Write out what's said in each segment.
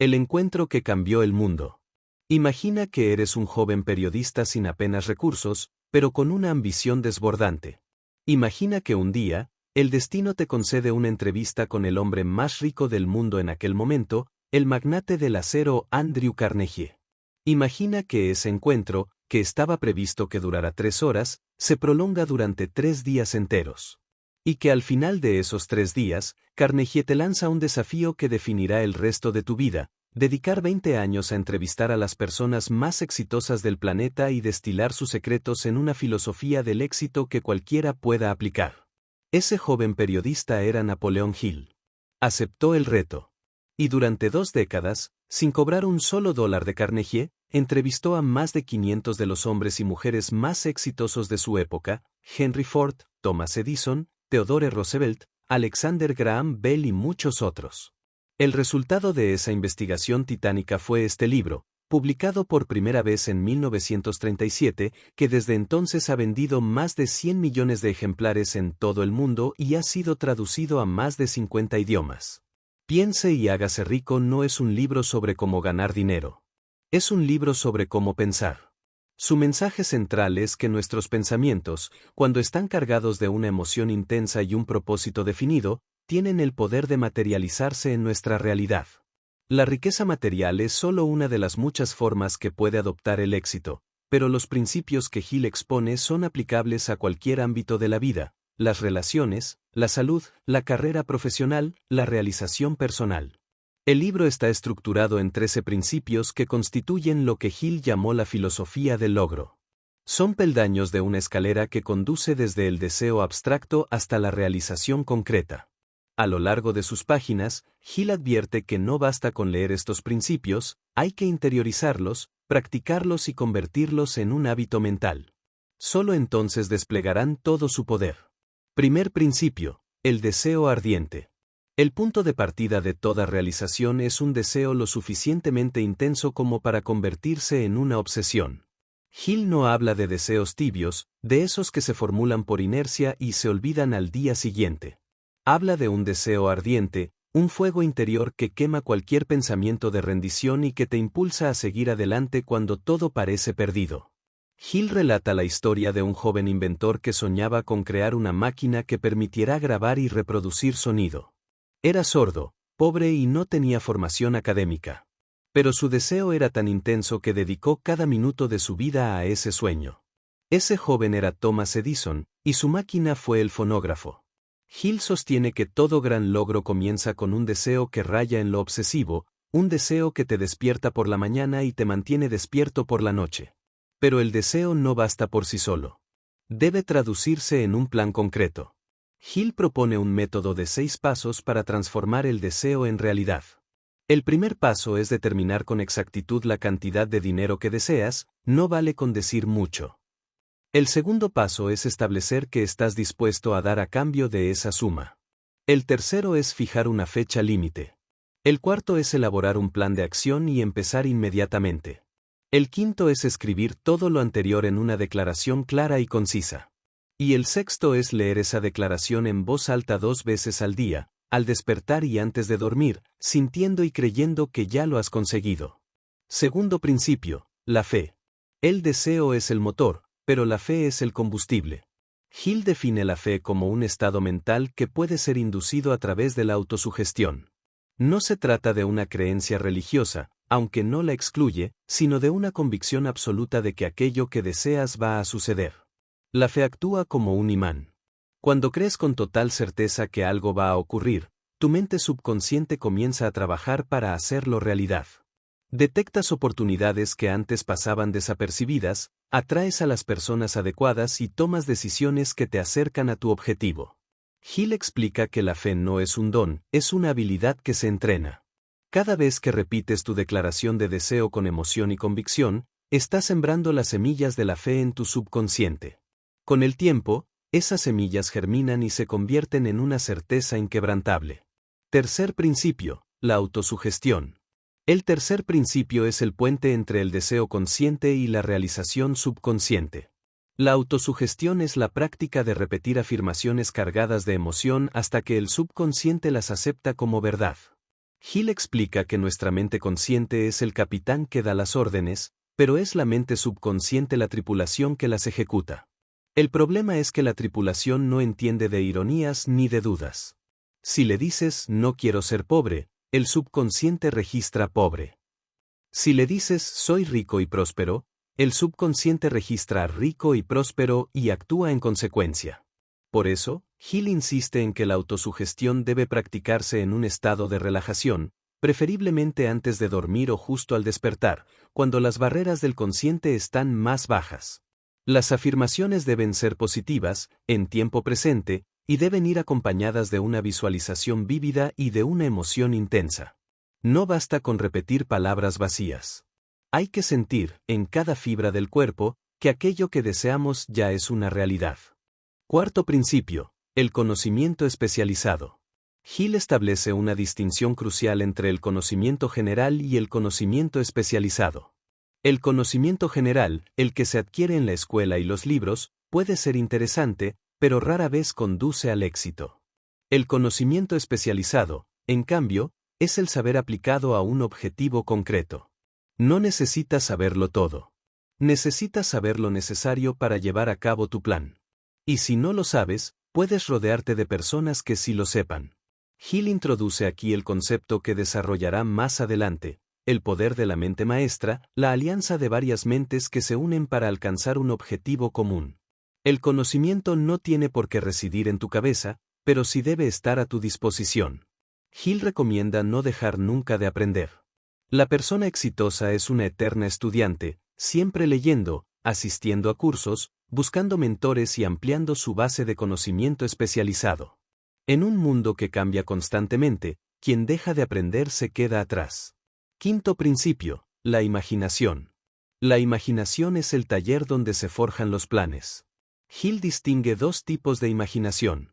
El encuentro que cambió el mundo. Imagina que eres un joven periodista sin apenas recursos, pero con una ambición desbordante. Imagina que un día, el destino te concede una entrevista con el hombre más rico del mundo en aquel momento, el magnate del acero Andrew Carnegie. Imagina que ese encuentro, que estaba previsto que durara 3 horas, se prolonga durante 3 días enteros. Y que al final de esos 3 días, Carnegie te lanza un desafío que definirá el resto de tu vida: dedicar 20 años a entrevistar a las personas más exitosas del planeta y destilar sus secretos en una filosofía del éxito que cualquiera pueda aplicar. Ese joven periodista era Napoleón Hill. Aceptó el reto. Y durante 2 décadas, sin cobrar un solo dólar de Carnegie, entrevistó a más de 500 de los hombres y mujeres más exitosos de su época: Henry Ford, Thomas Edison, Theodore Roosevelt, Alexander Graham Bell y muchos otros. El resultado de esa investigación titánica fue este libro, publicado por primera vez en 1937, que desde entonces ha vendido más de 100 millones de ejemplares en todo el mundo y ha sido traducido a más de 50 idiomas. Piense y hágase rico no es un libro sobre cómo ganar dinero. Es un libro sobre cómo pensar. Su mensaje central es que nuestros pensamientos, cuando están cargados de una emoción intensa y un propósito definido, tienen el poder de materializarse en nuestra realidad. La riqueza material es solo una de las muchas formas que puede adoptar el éxito, pero los principios que Hill expone son aplicables a cualquier ámbito de la vida: las relaciones, la salud, la carrera profesional, la realización personal. El libro está estructurado en 13 principios que constituyen lo que Hill llamó la filosofía del logro. Son peldaños de una escalera que conduce desde el deseo abstracto hasta la realización concreta. A lo largo de sus páginas, Hill advierte que no basta con leer estos principios, hay que interiorizarlos, practicarlos y convertirlos en un hábito mental. Solo entonces desplegarán todo su poder. Primer principio: el deseo ardiente. El punto de partida de toda realización es un deseo lo suficientemente intenso como para convertirse en una obsesión. Hill no habla de deseos tibios, de esos que se formulan por inercia y se olvidan al día siguiente. Habla de un deseo ardiente, un fuego interior que quema cualquier pensamiento de rendición y que te impulsa a seguir adelante cuando todo parece perdido. Hill relata la historia de un joven inventor que soñaba con crear una máquina que permitiera grabar y reproducir sonido. Era sordo, pobre y no tenía formación académica. Pero su deseo era tan intenso que dedicó cada minuto de su vida a ese sueño. Ese joven era Thomas Edison, y su máquina fue el fonógrafo. Hill sostiene que todo gran logro comienza con un deseo que raya en lo obsesivo, un deseo que te despierta por la mañana y te mantiene despierto por la noche. Pero el deseo no basta por sí solo. Debe traducirse en un plan concreto. Hill propone un método de 6 pasos para transformar el deseo en realidad. El primer paso es determinar con exactitud la cantidad de dinero que deseas, no vale con decir mucho. El segundo paso es establecer qué estás dispuesto a dar a cambio de esa suma. El tercero es fijar una fecha límite. El cuarto es elaborar un plan de acción y empezar inmediatamente. El quinto es escribir todo lo anterior en una declaración clara y concisa. Y el sexto es leer esa declaración en voz alta 2 veces al día, al despertar y antes de dormir, sintiendo y creyendo que ya lo has conseguido. Segundo principio: la fe. El deseo es el motor, pero la fe es el combustible. Hill define la fe como un estado mental que puede ser inducido a través de la autosugestión. No se trata de una creencia religiosa, aunque no la excluye, sino de una convicción absoluta de que aquello que deseas va a suceder. La fe actúa como un imán. Cuando crees con total certeza que algo va a ocurrir, tu mente subconsciente comienza a trabajar para hacerlo realidad. Detectas oportunidades que antes pasaban desapercibidas, atraes a las personas adecuadas y tomas decisiones que te acercan a tu objetivo. Hill explica que la fe no es un don, es una habilidad que se entrena. Cada vez que repites tu declaración de deseo con emoción y convicción, estás sembrando las semillas de la fe en tu subconsciente. Con el tiempo, esas semillas germinan y se convierten en una certeza inquebrantable. Tercer principio: la autosugestión. El tercer principio es el puente entre el deseo consciente y la realización subconsciente. La autosugestión es la práctica de repetir afirmaciones cargadas de emoción hasta que el subconsciente las acepta como verdad. Hill explica que nuestra mente consciente es el capitán que da las órdenes, pero es la mente subconsciente la tripulación que las ejecuta. El problema es que la tripulación no entiende de ironías ni de dudas. Si le dices no quiero ser pobre, el subconsciente registra pobre. Si le dices soy rico y próspero, el subconsciente registra rico y próspero y actúa en consecuencia. Por eso, Hill insiste en que la autosugestión debe practicarse en un estado de relajación, preferiblemente antes de dormir o justo al despertar, cuando las barreras del consciente están más bajas. Las afirmaciones deben ser positivas, en tiempo presente, y deben ir acompañadas de una visualización vívida y de una emoción intensa. No basta con repetir palabras vacías. Hay que sentir, en cada fibra del cuerpo, que aquello que deseamos ya es una realidad. Cuarto principio, el conocimiento especializado. Hill establece una distinción crucial entre el conocimiento general y el conocimiento especializado. El conocimiento general, el que se adquiere en la escuela y los libros, puede ser interesante, pero rara vez conduce al éxito. El conocimiento especializado, en cambio, es el saber aplicado a un objetivo concreto. No necesitas saberlo todo. Necesitas saber lo necesario para llevar a cabo tu plan. Y si no lo sabes, puedes rodearte de personas que sí lo sepan. Hill introduce aquí el concepto que desarrollará más adelante, el poder de la mente maestra, la alianza de varias mentes que se unen para alcanzar un objetivo común. El conocimiento no tiene por qué residir en tu cabeza, pero sí debe estar a tu disposición. Hill recomienda no dejar nunca de aprender. La persona exitosa es una eterna estudiante, siempre leyendo, asistiendo a cursos, buscando mentores y ampliando su base de conocimiento especializado. En un mundo que cambia constantemente, quien deja de aprender se queda atrás. Quinto principio, la imaginación. La imaginación es el taller donde se forjan los planes. Hill distingue dos tipos de imaginación.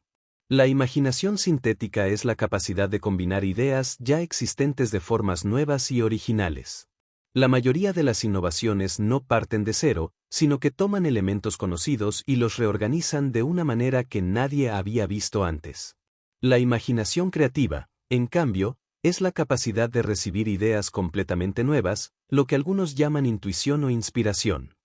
La imaginación sintética es la capacidad de combinar ideas ya existentes de formas nuevas y originales. La mayoría de las innovaciones no parten de cero, sino que toman elementos conocidos y los reorganizan de una manera que nadie había visto antes. La imaginación creativa, en cambio, es la capacidad de recibir ideas completamente nuevas, lo que algunos llaman intuición o inspiración.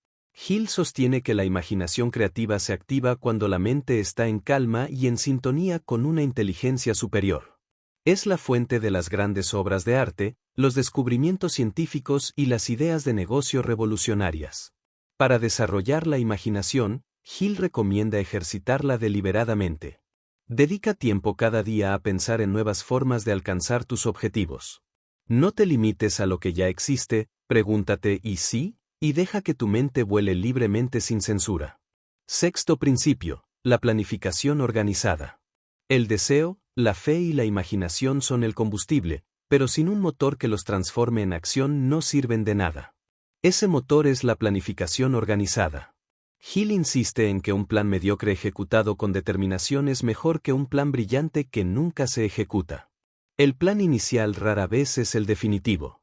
Hill sostiene que la imaginación creativa se activa cuando la mente está en calma y en sintonía con una inteligencia superior. Es la fuente de las grandes obras de arte, los descubrimientos científicos y las ideas de negocio revolucionarias. Para desarrollar la imaginación, Hill recomienda ejercitarla deliberadamente. Dedica tiempo cada día a pensar en nuevas formas de alcanzar tus objetivos. No te limites a lo que ya existe, pregúntate ¿y sí? Y deja que tu mente vuele libremente sin censura. Sexto principio, la planificación organizada. El deseo, la fe y la imaginación son el combustible, pero sin un motor que los transforme en acción no sirven de nada. Ese motor es la planificación organizada. Hill insiste en que un plan mediocre ejecutado con determinación es mejor que un plan brillante que nunca se ejecuta. El plan inicial rara vez es el definitivo.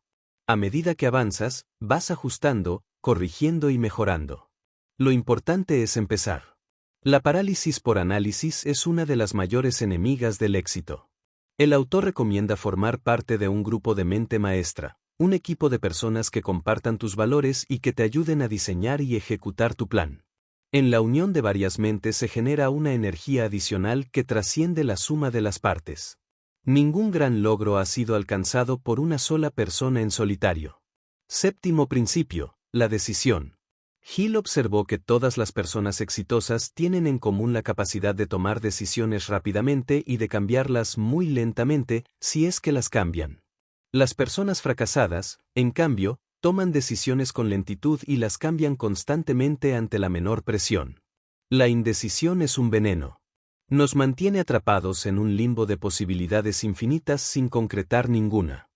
A medida que avanzas, vas ajustando, corrigiendo y mejorando. Lo importante es empezar. La parálisis por análisis es una de las mayores enemigas del éxito. El autor recomienda formar parte de un grupo de mente maestra, un equipo de personas que compartan tus valores y que te ayuden a diseñar y ejecutar tu plan. En la unión de varias mentes se genera una energía adicional que trasciende la suma de las partes. Ningún gran logro ha sido alcanzado por una sola persona en solitario. Séptimo principio, la decisión. Hill observó que todas las personas exitosas tienen en común la capacidad de tomar decisiones rápidamente y de cambiarlas muy lentamente, si es que las cambian. Las personas fracasadas, en cambio, toman decisiones con lentitud y las cambian constantemente ante la menor presión. La indecisión es un veneno. Nos mantiene atrapados en un limbo de posibilidades infinitas sin concretar ninguna.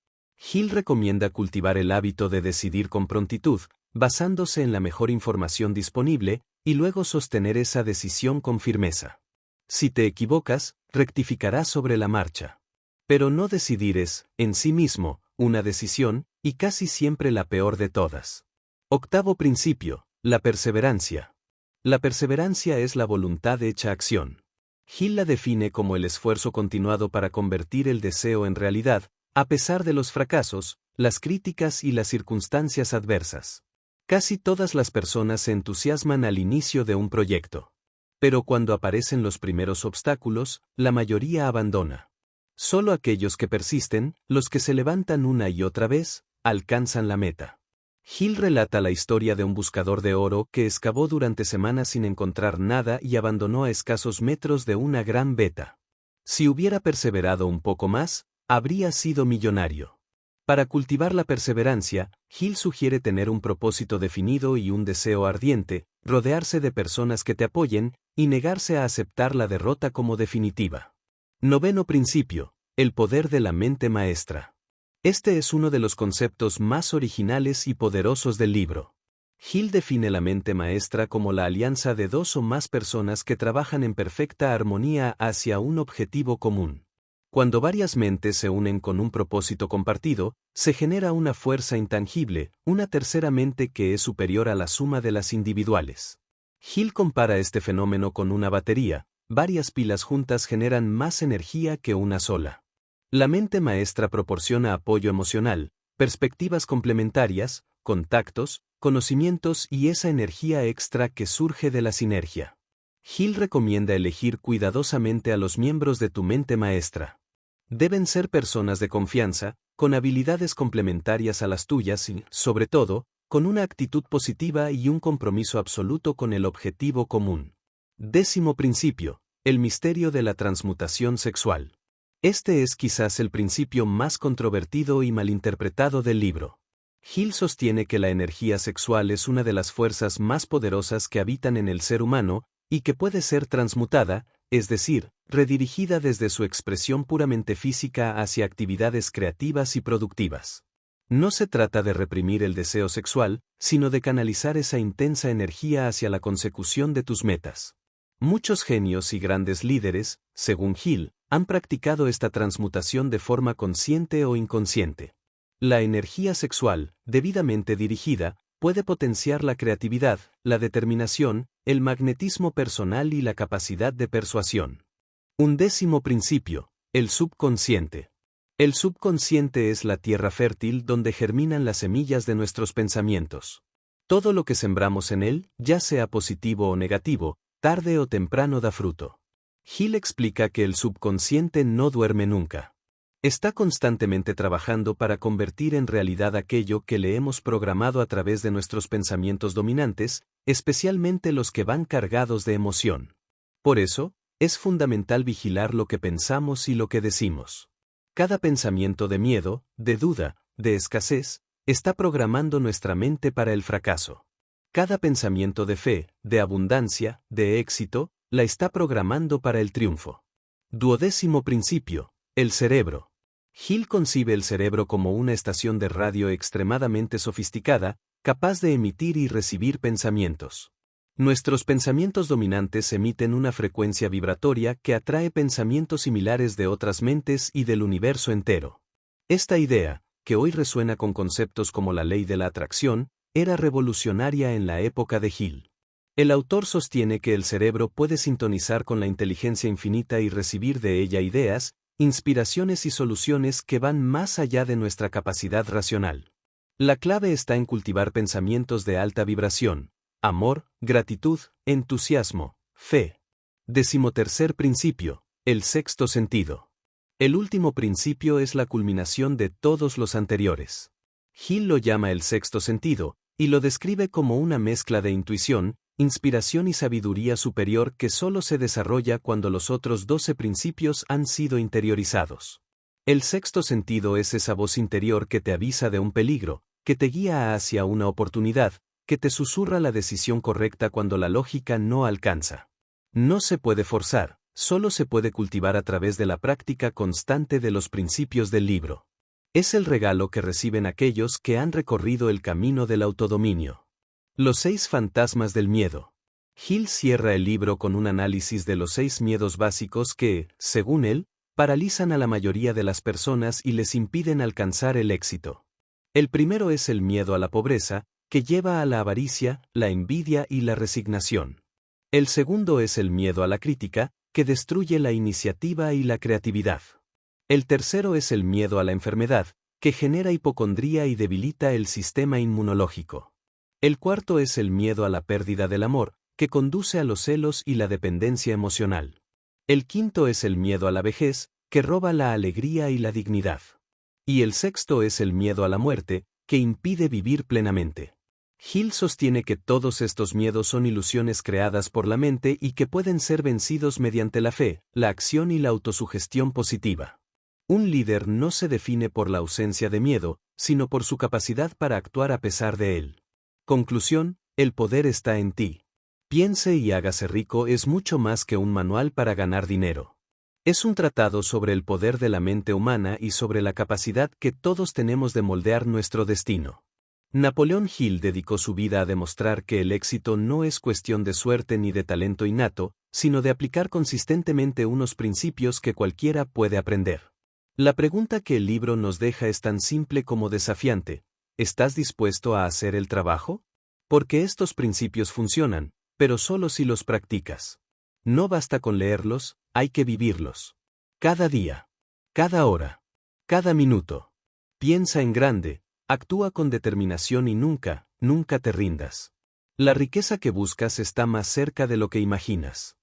Hill recomienda cultivar el hábito de decidir con prontitud, basándose en la mejor información disponible, y luego sostener esa decisión con firmeza. Si te equivocas, rectificarás sobre la marcha. Pero no decidir es, en sí mismo, una decisión, y casi siempre la peor de todas. Octavo principio, la perseverancia. La perseverancia es la voluntad hecha acción. Hill la define como el esfuerzo continuado para convertir el deseo en realidad, A pesar de los fracasos, las críticas y las circunstancias adversas. Casi todas las personas se entusiasman al inicio de un proyecto. Pero cuando aparecen los primeros obstáculos, la mayoría abandona. Solo aquellos que persisten, los que se levantan una y otra vez, alcanzan la meta. Hill relata la historia de un buscador de oro que excavó durante semanas sin encontrar nada y abandonó a escasos metros de una gran veta. Si hubiera perseverado un poco más, habría sido millonario. Para cultivar la perseverancia, Hill sugiere tener un propósito definido y un deseo ardiente, rodearse de personas que te apoyen, y negarse a aceptar la derrota como definitiva. Noveno principio: el poder de la mente maestra. Este es uno de los conceptos más originales y poderosos del libro. Hill define la mente maestra como la alianza de dos o más personas que trabajan en perfecta armonía hacia un objetivo común. Cuando varias mentes se unen con un propósito compartido, se genera una fuerza intangible, una tercera mente que es superior a la suma de las individuales. Hill compara este fenómeno con una batería. Varias pilas juntas generan más energía que una sola. La mente maestra proporciona apoyo emocional, perspectivas complementarias, contactos, conocimientos y esa energía extra que surge de la sinergia. Hill recomienda elegir cuidadosamente a los miembros de tu mente maestra. Deben ser personas de confianza, con habilidades complementarias a las tuyas y, sobre todo, con una actitud positiva y un compromiso absoluto con el objetivo común. Décimo principio: el misterio de la transmutación sexual. Este es quizás el principio más controvertido y malinterpretado del libro. Hill sostiene que la energía sexual es una de las fuerzas más poderosas que habitan en el ser humano, y que puede ser transmutada, es decir, redirigida desde su expresión puramente física hacia actividades creativas y productivas. No se trata de reprimir el deseo sexual, sino de canalizar esa intensa energía hacia la consecución de tus metas. Muchos genios y grandes líderes, según Hill, han practicado esta transmutación de forma consciente o inconsciente. La energía sexual, debidamente dirigida, puede potenciar la creatividad, la determinación, el magnetismo personal y la capacidad de persuasión. Undécimo principio: el subconsciente. El subconsciente es la tierra fértil donde germinan las semillas de nuestros pensamientos. Todo lo que sembramos en él, ya sea positivo o negativo, tarde o temprano da fruto. Hill explica que el subconsciente no duerme nunca. Está constantemente trabajando para convertir en realidad aquello que le hemos programado a través de nuestros pensamientos dominantes, especialmente los que van cargados de emoción. Por eso, es fundamental vigilar lo que pensamos y lo que decimos. Cada pensamiento de miedo, de duda, de escasez, está programando nuestra mente para el fracaso. Cada pensamiento de fe, de abundancia, de éxito, la está programando para el triunfo. Duodécimo principio: el cerebro. Hill concibe el cerebro como una estación de radio extremadamente sofisticada, capaz de emitir y recibir pensamientos. Nuestros pensamientos dominantes emiten una frecuencia vibratoria que atrae pensamientos similares de otras mentes y del universo entero. Esta idea, que hoy resuena con conceptos como la ley de la atracción, era revolucionaria en la época de Hill. El autor sostiene que el cerebro puede sintonizar con la inteligencia infinita y recibir de ella ideas, inspiraciones y soluciones que van más allá de nuestra capacidad racional. La clave está en cultivar pensamientos de alta vibración: amor, gratitud, entusiasmo, fe. Decimotercer principio: el sexto sentido. El último principio es la culminación de todos los anteriores. Hill lo llama el sexto sentido, y lo describe como una mezcla de intuición, inspiración y sabiduría superior que solo se desarrolla cuando los otros 12 principios han sido interiorizados. El sexto sentido es esa voz interior que te avisa de un peligro, que te guía hacia una oportunidad, que te susurra la decisión correcta cuando la lógica no alcanza. No se puede forzar, solo se puede cultivar a través de la práctica constante de los principios del libro. Es el regalo que reciben aquellos que han recorrido el camino del autodominio. Los 6 fantasmas del miedo. Hill cierra el libro con un análisis de los 6 miedos básicos que, según él, paralizan a la mayoría de las personas y les impiden alcanzar el éxito. El primero es el miedo a la pobreza, que lleva a la avaricia, la envidia y la resignación. El segundo es el miedo a la crítica, que destruye la iniciativa y la creatividad. El tercero es el miedo a la enfermedad, que genera hipocondría y debilita el sistema inmunológico. El cuarto es el miedo a la pérdida del amor, que conduce a los celos y la dependencia emocional. El quinto es el miedo a la vejez, que roba la alegría y la dignidad. Y el sexto es el miedo a la muerte, que impide vivir plenamente. Hill sostiene que todos estos miedos son ilusiones creadas por la mente y que pueden ser vencidos mediante la fe, la acción y la autosugestión positiva. Un líder no se define por la ausencia de miedo, sino por su capacidad para actuar a pesar de él. Conclusión: el poder está en ti. Piense y hágase rico es mucho más que un manual para ganar dinero. Es un tratado sobre el poder de la mente humana y sobre la capacidad que todos tenemos de moldear nuestro destino. Napoleón Hill dedicó su vida a demostrar que el éxito no es cuestión de suerte ni de talento innato, sino de aplicar consistentemente unos principios que cualquiera puede aprender. La pregunta que el libro nos deja es tan simple como desafiante: ¿estás dispuesto a hacer el trabajo? Porque estos principios funcionan, pero solo si los practicas. No basta con leerlos, hay que vivirlos. Cada día, cada hora, cada minuto. Piensa en grande, actúa con determinación y nunca, nunca te rindas. La riqueza que buscas está más cerca de lo que imaginas.